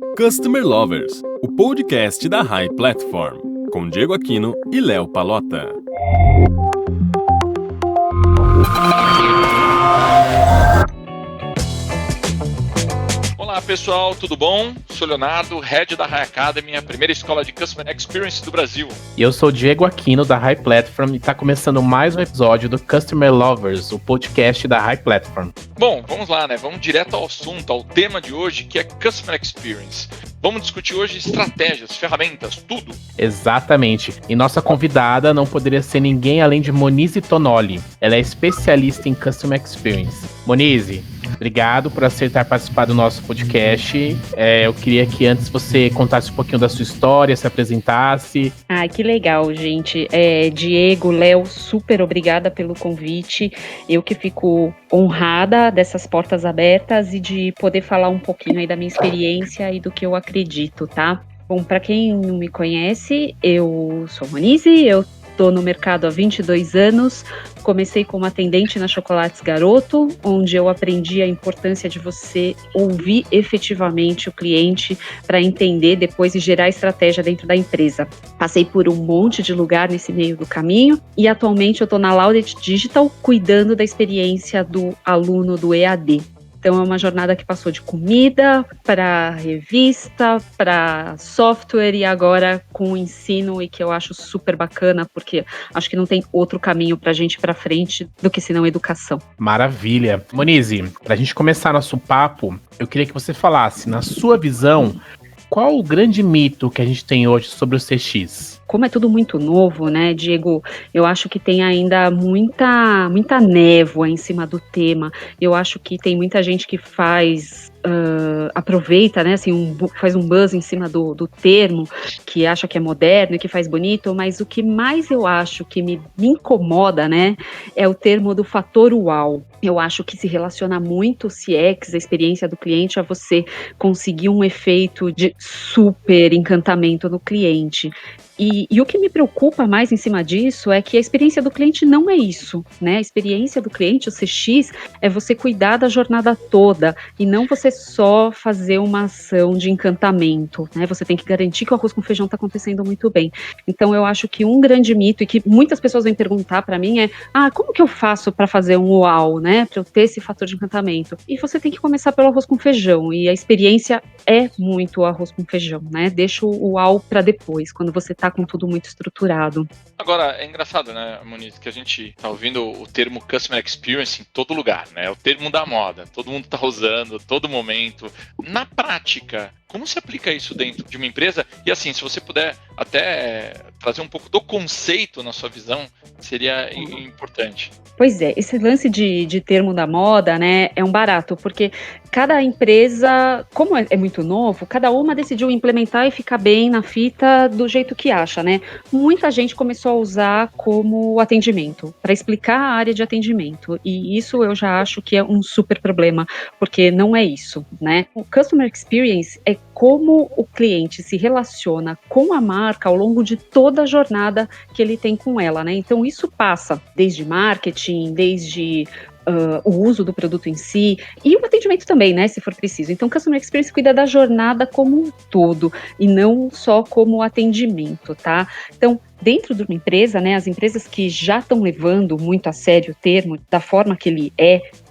Customer Lovers, o podcast da High Platform, com Diego Aquino e Léo Pallotta. Olá pessoal, tudo bom? Sou Leonardo, Head da High Academy, a primeira escola de Customer Experience do Brasil. E eu sou o Diego Aquino da High Platform e está começando mais um episódio do Customer Lovers, o podcast da High Platform. Bom, vamos lá, né? Vamos direto ao assunto, ao tema de hoje, que é Customer Experience. Vamos discutir hoje estratégias, ferramentas, tudo. Exatamente. E nossa convidada não poderia ser ninguém além de Monize Tonoli. Ela é especialista em Customer Experience. Monize, obrigado por aceitar participar do nosso podcast. Eu queria que antes você contasse um pouquinho da sua história, se apresentasse. Ah, que legal, gente. Diego, Léo, super obrigada pelo convite. Eu que fico honrada dessas portas abertas e de poder falar um pouquinho aí da minha experiência e do que eu acredito, tá? Bom, para quem não me conhece, eu sou Monize, eu estou no mercado há 22 anos, comecei como atendente na Chocolates Garoto, onde eu aprendi a importância de você ouvir efetivamente o cliente para entender depois e gerar estratégia dentro da empresa. Passei por um monte de lugar nesse meio do caminho e atualmente eu estou na Laudet Digital cuidando da experiência do aluno do EAD. Então, é uma jornada que passou de comida para revista, para software e agora com o ensino, e que eu acho super bacana, porque acho que não tem outro caminho para a gente para frente do que senão educação. Maravilha. Monize, para a gente começar nosso papo, eu queria que você falasse, na sua visão, qual o grande mito que a gente tem hoje sobre o CX? Como é tudo muito novo, né, Diego, eu acho que tem ainda muita névoa em cima do tema. Eu acho que tem muita gente que aproveita, né, assim, faz um buzz em cima do termo, que acha que é moderno e que faz bonito, mas o que mais eu acho que me incomoda, né, é o termo do fator uau. Eu acho que se relaciona muito o CX, a experiência do cliente, a você conseguir um efeito de super encantamento no cliente. E o que me preocupa mais em cima disso é que a experiência do cliente não é isso, né? A experiência do cliente, o CX, é você cuidar da jornada toda e não você só fazer uma ação de encantamento, né? Você tem que garantir que o arroz com feijão está acontecendo muito bem. Então, eu acho que um grande mito, e que muitas pessoas vêm perguntar para mim é, como que eu faço para fazer um uau, né? Para eu ter esse fator de encantamento. E você tem que começar pelo arroz com feijão, e a experiência é muito o arroz com feijão, né? Deixa o uau para depois, quando você tá com tudo muito estruturado. Agora, é engraçado, né, Moniz, que a gente tá ouvindo o termo Customer Experience em todo lugar, né? É o termo da moda, todo mundo tá usando, todo momento. Na prática, como se aplica isso dentro de uma empresa? E assim, se você puder até trazer um pouco do conceito na sua visão, seria importante. Pois é, esse lance de termo da moda, né, é um barato, porque cada empresa, como é muito novo, cada uma decidiu implementar e ficar bem na fita do jeito que acha, né? Muita gente começou a usar como atendimento, para explicar a área de atendimento, e isso eu já acho que é um super problema, porque não é isso, né? O Customer Experience é como o cliente se relaciona com a marca ao longo de toda a jornada que ele tem com ela, né? Então isso passa desde marketing, desde o uso do produto em si e o atendimento também, né, se for preciso. Então, Customer Experience cuida da jornada como um todo e não só como atendimento, tá? Então, dentro de uma empresa, né, as empresas que já estão levando muito a sério o termo, da forma que ele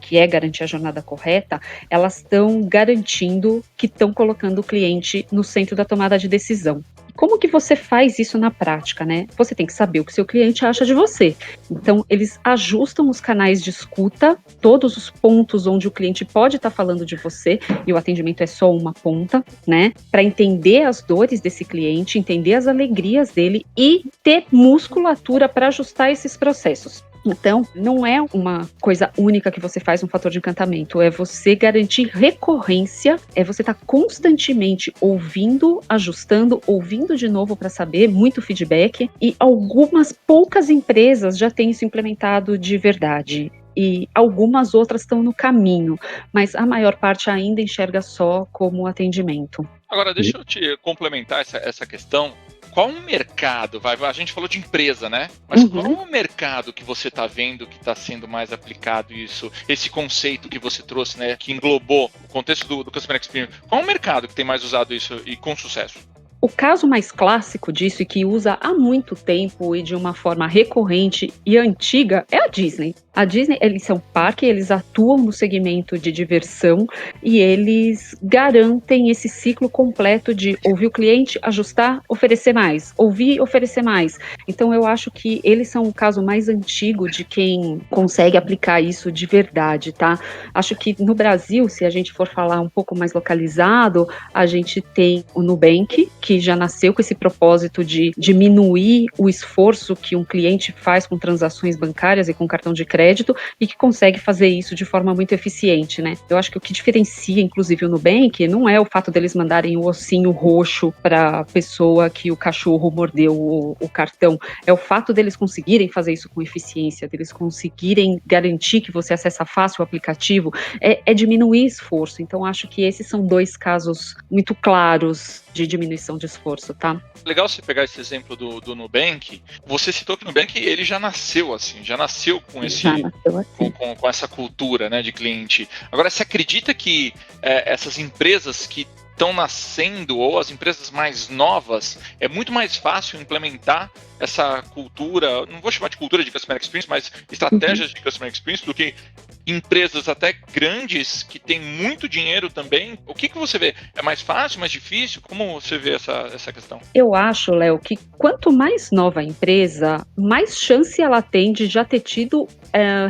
que é garantir a jornada correta, elas estão garantindo que estão colocando o cliente no centro da tomada de decisão. Como que você faz isso na prática, né? Você tem que saber o que seu cliente acha de você. Então, eles ajustam os canais de escuta, todos os pontos onde o cliente pode estar falando de você, e o atendimento é só uma ponta, né? Para entender as dores desse cliente, entender as alegrias dele e ter musculatura para ajustar esses processos. Então, não é uma coisa única que você faz um fator de encantamento, é você garantir recorrência, é você estar constantemente ouvindo, ajustando, ouvindo de novo para saber, muito feedback, e algumas poucas empresas já têm isso implementado de verdade. E algumas outras estão no caminho, mas a maior parte ainda enxerga só como atendimento. Agora, deixa eu te complementar essa questão. qual o mercado? A gente falou de empresa, né? Mas qual o mercado que você está vendo que está sendo mais aplicado isso? Esse conceito que você trouxe, né? Que englobou o contexto do Customer Experience. Qual o mercado que tem mais usado isso e com sucesso? O caso mais clássico disso e que usa há muito tempo e de uma forma recorrente e antiga é a Disney. A Disney, eles são parque, eles atuam no segmento de diversão e eles garantem esse ciclo completo de ouvir o cliente, ajustar, oferecer mais, ouvir, oferecer mais. Então eu acho que eles são o caso mais antigo de quem consegue aplicar isso de verdade, tá? Acho que no Brasil, se a gente for falar um pouco mais localizado, a gente tem o Nubank, que já nasceu com esse propósito de diminuir o esforço que um cliente faz com transações bancárias e com cartão de crédito e que consegue fazer isso de forma muito eficiente, né? Eu acho que o que diferencia, inclusive, o Nubank não é o fato deles mandarem o ossinho roxo para a pessoa que o cachorro mordeu o cartão, é o fato deles conseguirem fazer isso com eficiência, deles conseguirem garantir que você acessa fácil o aplicativo, é diminuir esforço. Então, acho que esses são dois casos muito claros de diminuição de esforço, tá? Legal você pegar esse exemplo do Nubank. Você citou que o Nubank, ele já nasceu assim, já nasceu com com essa cultura, né, de cliente. Agora, você acredita que essas empresas que estão nascendo, ou as empresas mais novas, é muito mais fácil implementar essa cultura, não vou chamar de cultura de Customer Experience, mas estratégias de Customer Experience, do que empresas até grandes que têm muito dinheiro também? O que você vê? É mais fácil, mais difícil? Como você vê essa questão? Eu acho, Léo, que quanto mais nova a empresa, mais chance ela tem de já ter tido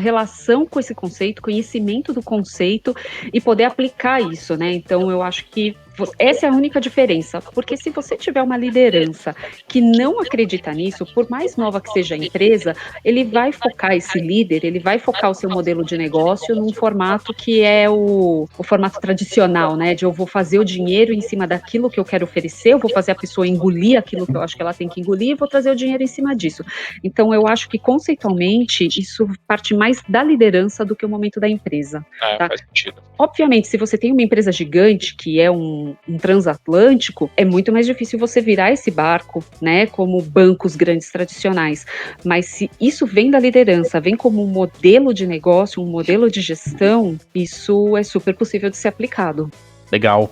relação com esse conceito, conhecimento do conceito e poder aplicar isso, né? Então, eu acho que essa é a única diferença, porque se você tiver uma liderança que não acredita nisso, por mais nova que seja a empresa, ele vai focar esse líder, ele vai focar o seu modelo de negócio num formato que é o formato tradicional, né? De eu vou fazer o dinheiro em cima daquilo que eu quero oferecer, eu vou fazer a pessoa engolir aquilo que eu acho que ela tem que engolir e vou trazer o dinheiro em cima disso. Então, eu acho que conceitualmente isso parte mais da liderança do que o momento da empresa. Tá? Faz sentido. Obviamente, se você tem uma empresa gigante que é um transatlântico, é muito mais difícil você virar esse barco, né, como bancos grandes tradicionais. Mas se isso vem da liderança, vem como um modelo de negócio, um modelo de gestão, isso é super possível de ser aplicado. Legal.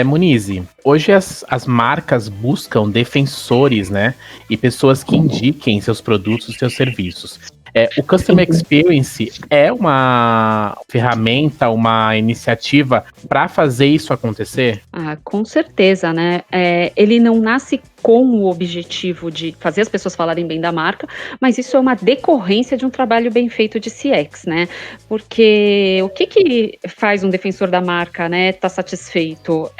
Munize, hoje as marcas buscam defensores, né, e pessoas que indiquem seus produtos e seus serviços. O Customer Experience é uma ferramenta, uma iniciativa para fazer isso acontecer? Com certeza, né? Ele não nasce com o objetivo de fazer as pessoas falarem bem da marca, mas isso é uma decorrência de um trabalho bem feito de CX, né? Porque o que faz um defensor da marca, né, tá satisfeito?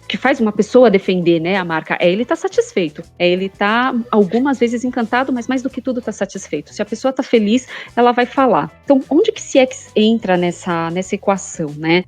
Que faz uma pessoa defender, né, a marca, ele tá satisfeito, ele tá algumas vezes encantado, mas mais do que tudo tá satisfeito. Se a pessoa tá feliz, ela vai falar. Então, onde que CX entra nessa equação, né?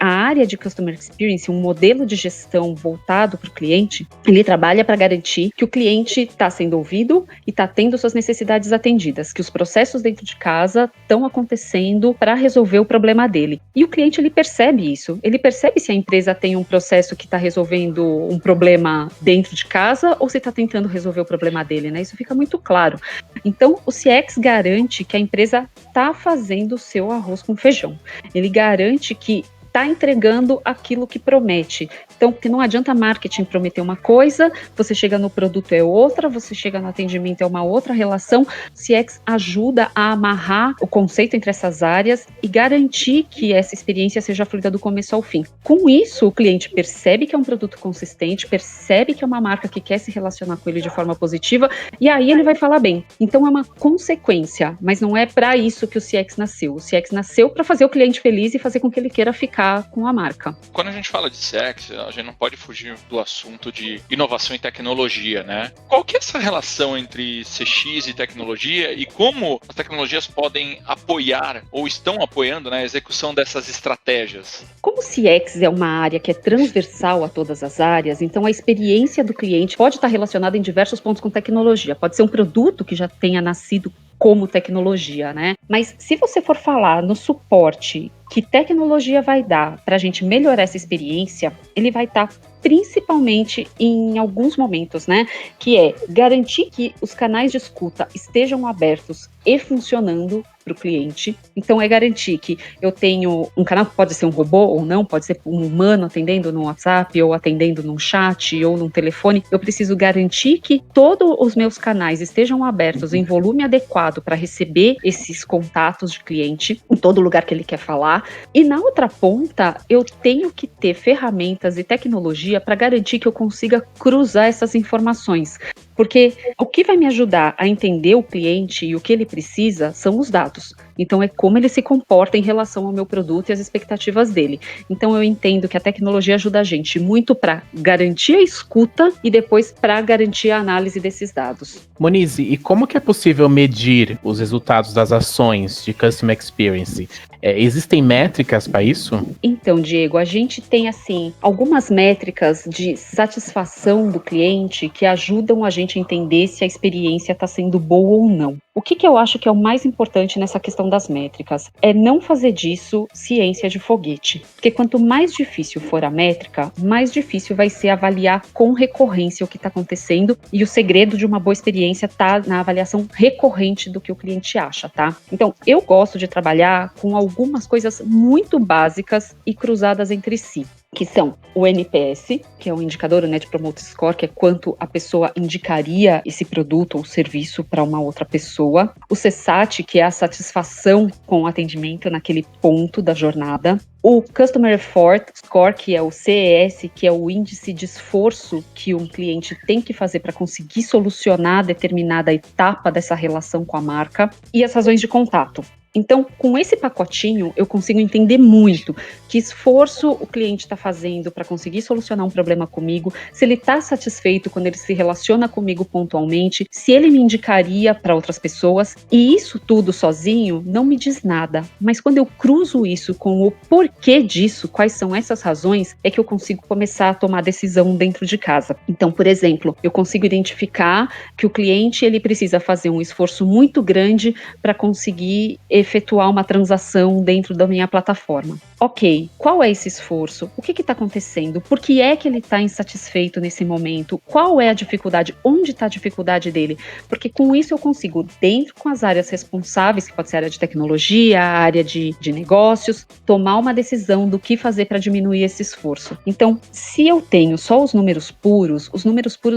A área de Customer Experience, um modelo de gestão voltado para o cliente, ele trabalha para garantir que o cliente está sendo ouvido e está tendo suas necessidades atendidas, que os processos dentro de casa estão acontecendo para resolver o problema dele. E o cliente, ele percebe isso, ele percebe se a empresa tem um processo que está resolvendo um problema dentro de casa ou se está tentando resolver o problema dele, né? Isso fica muito claro. Então, o CX garante que a empresa está fazendo o seu arroz com feijão. Ele garante que está entregando aquilo que promete. Então, porque não adianta marketing prometer uma coisa, você chega no produto é outra, você chega no atendimento é uma outra relação. CX ajuda a amarrar o conceito entre essas áreas e garantir que essa experiência seja fluida do começo ao fim. Com isso, o cliente percebe que é um produto consistente, percebe que é uma marca que quer se relacionar com ele de forma positiva e aí ele vai falar bem. Então, é uma consequência, mas não é para isso que o CX nasceu. O CX nasceu para fazer o cliente feliz e fazer com que ele queira ficar com a marca. Quando a gente fala de CX, a gente não pode fugir do assunto de inovação e tecnologia, né? Qual que é essa relação entre CX e tecnologia e como as tecnologias podem apoiar ou estão apoiando, né, a execução dessas estratégias? Como o CX é uma área que é transversal a todas as áreas, então a experiência do cliente pode estar relacionada em diversos pontos com tecnologia. Pode ser um produto que já tenha nascido como tecnologia, né? Mas se você for falar no suporte que tecnologia vai dar para a gente melhorar essa experiência, ele vai estar principalmente em alguns momentos, né? Que é garantir que os canais de escuta estejam abertos e funcionando para o cliente. Então, é garantir que eu tenho um canal que pode ser um robô ou não, pode ser um humano atendendo no WhatsApp ou atendendo num chat ou num telefone. Eu preciso garantir que todos os meus canais estejam abertos em volume adequado para receber esses contatos de cliente em todo lugar que ele quer falar. E na outra ponta, eu tenho que ter ferramentas e tecnologia para garantir que eu consiga cruzar essas informações. Porque o que vai me ajudar a entender o cliente e o que ele precisa são os dados. Então, é como ele se comporta em relação ao meu produto e as expectativas dele. Então, eu entendo que a tecnologia ajuda a gente muito para garantir a escuta e depois para garantir a análise desses dados. Monize, e como que é possível medir os resultados das ações de Customer Experience? Existem métricas para isso? Então, Diego, a gente tem, assim, algumas métricas de satisfação do cliente que ajudam a gente a entender se a experiência está sendo boa ou não. O que eu acho que é o mais importante nessa questão das métricas? É não fazer disso ciência de foguete. Porque quanto mais difícil for a métrica, mais difícil vai ser avaliar com recorrência o que está acontecendo, e o segredo de uma boa experiência está na avaliação recorrente do que o cliente acha, tá? Então, eu gosto de trabalhar com algumas coisas muito básicas e cruzadas entre si, que são o NPS, que é o indicador, o Net Promoter Score, que é quanto a pessoa indicaria esse produto ou serviço para uma outra pessoa. O CSAT, que é a satisfação com o atendimento naquele ponto da jornada. O Customer Effort Score, que é o CES, que é o índice de esforço que um cliente tem que fazer para conseguir solucionar determinada etapa dessa relação com a marca. E as razões de contato. Então, com esse pacotinho, eu consigo entender muito que esforço o cliente está fazendo para conseguir solucionar um problema comigo, se ele está satisfeito quando ele se relaciona comigo pontualmente, se ele me indicaria para outras pessoas. E isso tudo sozinho não me diz nada. Mas quando eu cruzo isso com o porquê disso, quais são essas razões, é que eu consigo começar a tomar decisão dentro de casa. Então, por exemplo, eu consigo identificar que o cliente ele precisa fazer um esforço muito grande para conseguir efetuar uma transação dentro da minha plataforma. Ok, qual é esse esforço? O que está acontecendo? Por que é que ele está insatisfeito nesse momento? Qual é a dificuldade? Onde está a dificuldade dele? Porque com isso eu consigo, dentro com as áreas responsáveis, que pode ser a área de tecnologia, a área de negócios, tomar uma decisão do que fazer para diminuir esse esforço. Então, se eu tenho só os números puros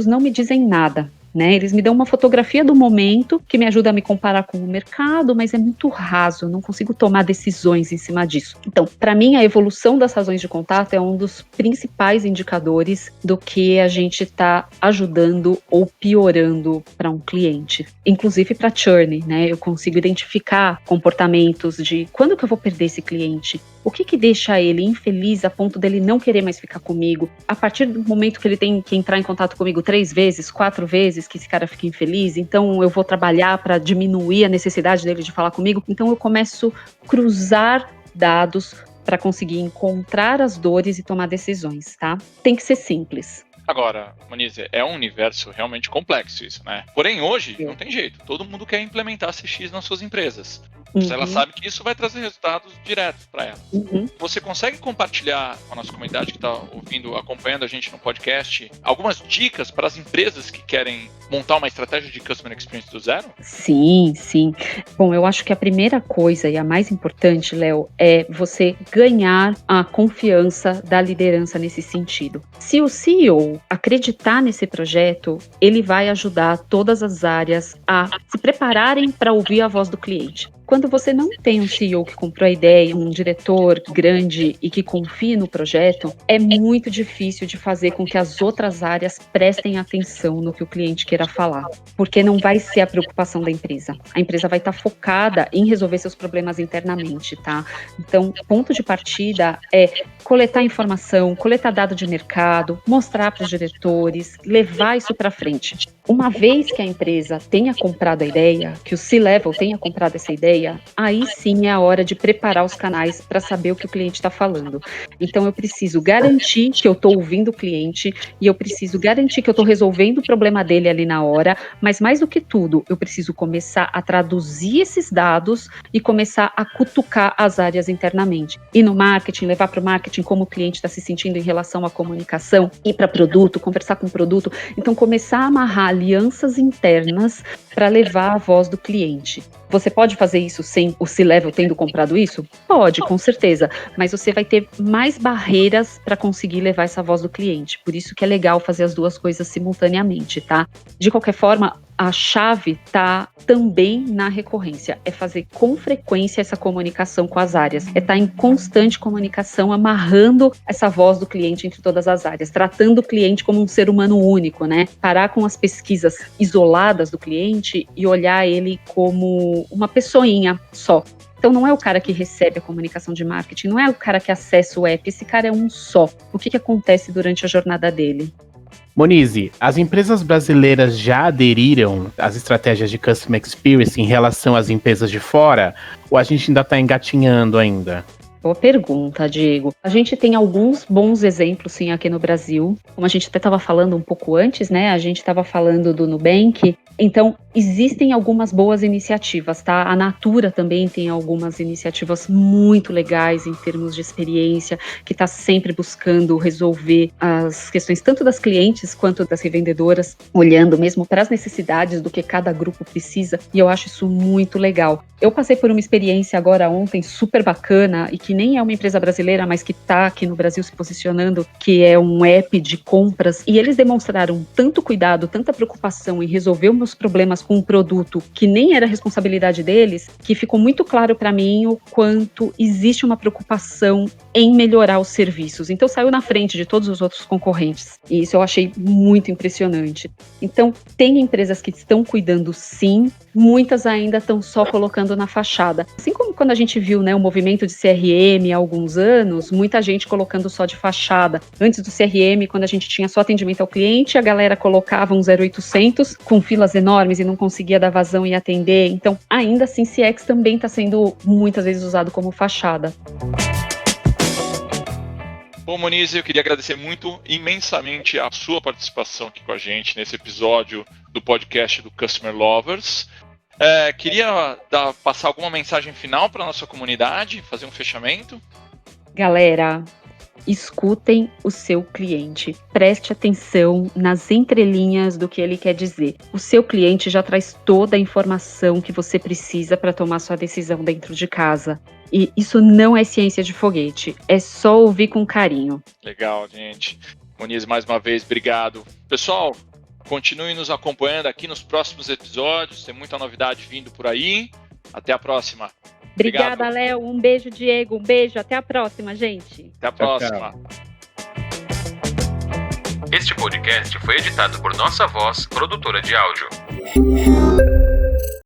não me dizem nada. Né? Eles me dão uma fotografia do momento que me ajuda a me comparar com o mercado, mas é muito raso, eu não consigo tomar decisões em cima disso. Então, para mim, a evolução das razões de contato é um dos principais indicadores do que a gente está ajudando ou piorando para um cliente. Inclusive para churn, né? Eu consigo identificar comportamentos de quando que eu vou perder esse cliente? O que deixa ele infeliz a ponto dele não querer mais ficar comigo? A partir do momento que ele tem que entrar em contato comigo 3 vezes, 4 vezes, que esse cara fica infeliz, então eu vou trabalhar para diminuir a necessidade dele de falar comigo. Então eu começo a cruzar dados para conseguir encontrar as dores e tomar decisões, tá? Tem que ser simples. Agora, Monize, é um universo realmente complexo isso, né? Porém, hoje, não tem jeito. Todo mundo quer implementar CX nas suas empresas. Ela sabe que isso vai trazer resultados diretos para ela. Você consegue compartilhar com a nossa comunidade que está ouvindo, acompanhando a gente no podcast, algumas dicas para as empresas que querem montar uma estratégia de Customer Experience do zero? Sim. Bom, eu acho que a primeira coisa e a mais importante, Léo, é você ganhar a confiança da liderança nesse sentido. Se o CEO acreditar nesse projeto, ele vai ajudar todas as áreas a se prepararem para ouvir a voz do cliente. Quando você não tem um CEO que comprou a ideia, um diretor grande e que confia no projeto, é muito difícil de fazer com que as outras áreas prestem atenção no que o cliente queira falar, porque não vai ser a preocupação da empresa. A empresa vai estar focada em resolver seus problemas internamente, tá? Então, ponto de partida é coletar informação, coletar dado de mercado, mostrar para os diretores, levar isso para frente. Uma vez que a empresa tenha comprado a ideia, que o C-Level tenha comprado essa ideia, aí sim é a hora de preparar os canais para saber o que o cliente está falando. Então eu preciso garantir que eu estou ouvindo o cliente e eu preciso garantir que eu estou resolvendo o problema dele ali na hora, mas mais do que tudo, eu preciso começar a traduzir esses dados e começar a cutucar as áreas internamente. E no marketing, levar para o marketing como o cliente está se sentindo em relação à comunicação, ir para produto, conversar com o produto. Então começar a amarrar alianças internas para levar a voz do cliente. Você pode fazer isso sem o C-Level tendo comprado isso? Pode, com certeza, mas você vai ter mais barreiras para conseguir levar essa voz do cliente. Por isso que é legal fazer as duas coisas simultaneamente, tá? De qualquer forma, a chave tá também na recorrência, é fazer com frequência essa comunicação com as áreas, é estar em constante comunicação, amarrando essa voz do cliente entre todas as áreas, tratando o cliente como um ser humano único, né? Parar com as pesquisas isoladas do cliente e olhar ele como uma pessoinha só. Então não é o cara que recebe a comunicação de marketing, não é o cara que acessa o app, esse cara é um só. O que acontece durante a jornada dele? Monize, as empresas brasileiras já aderiram às estratégias de Customer Experience em relação às empresas de fora? Ou a gente ainda está engatinhando ainda? Boa pergunta, Diego. A gente tem alguns bons exemplos, sim, aqui no Brasil. Como a gente até estava falando um pouco antes, né? A gente estava falando do Nubank. Então, existem algumas boas iniciativas, tá? A Natura também tem algumas iniciativas muito legais em termos de experiência, que está sempre buscando resolver as questões tanto das clientes quanto das revendedoras, olhando mesmo para as necessidades do que cada grupo precisa, e eu acho isso muito legal. Eu passei por uma experiência agora ontem super bacana, e que nem é uma empresa brasileira, mas que está aqui no Brasil se posicionando, que é um app de compras, e eles demonstraram tanto cuidado, tanta preocupação em resolver os problemas com um produto que nem era responsabilidade deles, que ficou muito claro para mim o quanto existe uma preocupação em melhorar os serviços. Então saiu na frente de todos os outros concorrentes, e isso eu achei muito impressionante. Então tem empresas que estão cuidando sim, muitas ainda estão só colocando na fachada. Assim como quando a gente viu, né, o movimento de CRM há alguns anos, muita gente colocando só de fachada. Antes do CRM, quando a gente tinha só atendimento ao cliente, a galera colocava um 0800 com filas enormes e não conseguia dar vazão e atender. Então, ainda assim, CX também está sendo muitas vezes usado como fachada. Bom, Monize, eu queria agradecer muito, imensamente, a sua participação aqui com a gente nesse episódio do podcast do Customer Lovers. Queria passar alguma mensagem final para a nossa comunidade, fazer um fechamento? Galera, escutem o seu cliente, preste atenção nas entrelinhas do que ele quer dizer. O seu cliente já traz toda a informação que você precisa para tomar sua decisão dentro de casa. E isso não é ciência de foguete, é só ouvir com carinho. Legal, gente. Monize, mais uma vez, obrigado. Pessoal, continue nos acompanhando aqui nos próximos episódios, tem muita novidade vindo por aí. Até a próxima. Obrigada, Léo. Um beijo, Diego. Um beijo. Até a próxima, gente. Até a próxima. Tchau. Este podcast foi editado por Nossa Voz, produtora de áudio.